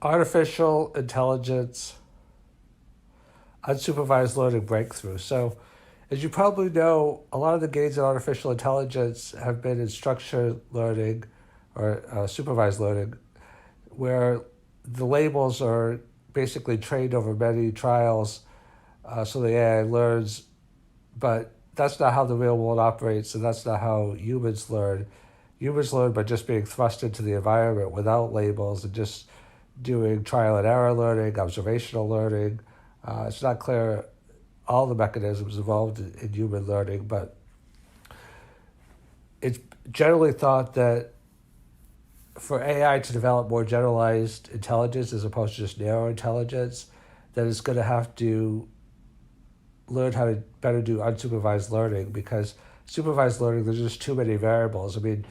artificial intelligence, unsupervised learning breakthrough. So, as you probably know, a lot of the gains in artificial intelligence have been in structured learning or supervised learning, where the labels are basically trained over many trials, so the AI learns, but that's not how the real world operates, and that's not how humans learn. Humans learn by just being thrust into the environment without labels and just doing trial and error learning, observational learning. It's not clear all the mechanisms involved in human learning, but it's generally thought that for AI to develop more generalized intelligence as opposed to just narrow intelligence, that it's going to have to learn how to better do unsupervised learning, because supervised learning, there's just too many variables. I mean,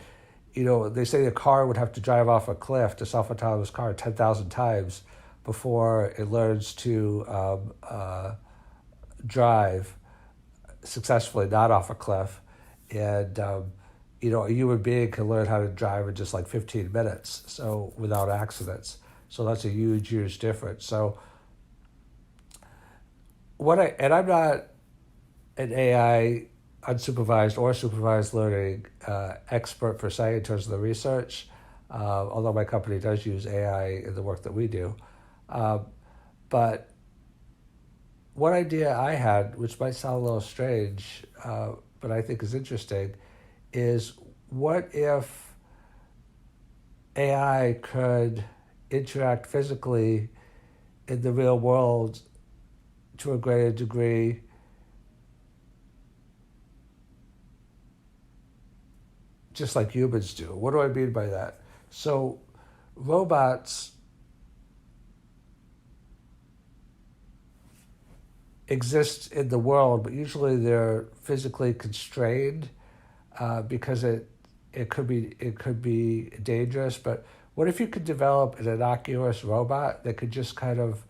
they say a car would have to drive off a cliff, the self-autonomous car, 10,000 times before it learns to drive successfully, not off a cliff. And, a human being can learn how to drive in just like 15 minutes, so without accidents. So that's a huge difference. So I'm not an AI unsupervised or supervised learning expert per se in terms of the research, although my company does use AI in the work that we do. But one idea I had, which might sound a little strange, but I think is interesting, is what if AI could interact physically in the real world to a greater degree just like humans do. What do I mean by that? So robots exist in the world, but usually they're physically constrained because it could be dangerous. But what if you could develop an innocuous robot that could just kind of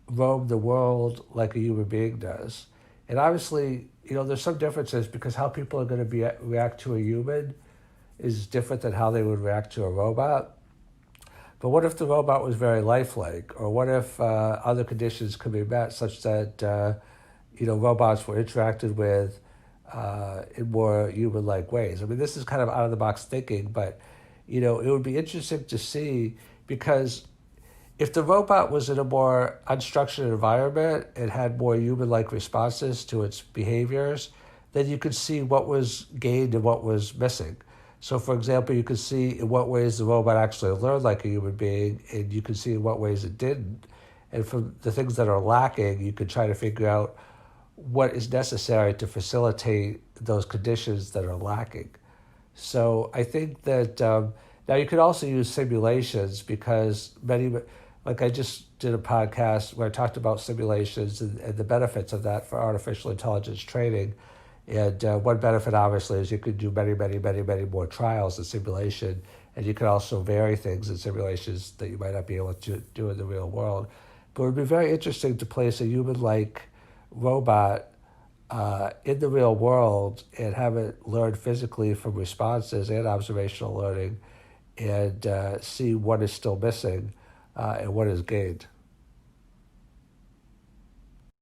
roam the world like a human being does? And obviously, there's some differences because how people are going to react to a human is different than how they would react to a robot. But what if the robot was very lifelike? Or what if other conditions could be met such that, robots were interacted with in more human-like ways? I mean, this is kind of out-of-the-box thinking, but, it would be interesting to see, because if the robot was in a more unstructured environment and had more human-like responses to its behaviors, then you could see what was gained and what was missing. So, for example, you could see in what ways the robot actually learned like a human being, and you could see in what ways it didn't. And from the things that are lacking, you could try to figure out what is necessary to facilitate those conditions that are lacking. So I think that now you could also use simulations, because like I just did a podcast where I talked about simulations and the benefits of that for artificial intelligence training. And one benefit, obviously, is you could do many more trials in simulation, and you could also vary things in simulations that you might not be able to do in the real world. But it would be very interesting to place a human-like robot in the real world and have it learn physically from responses and observational learning, and see what is still missing and what is gained.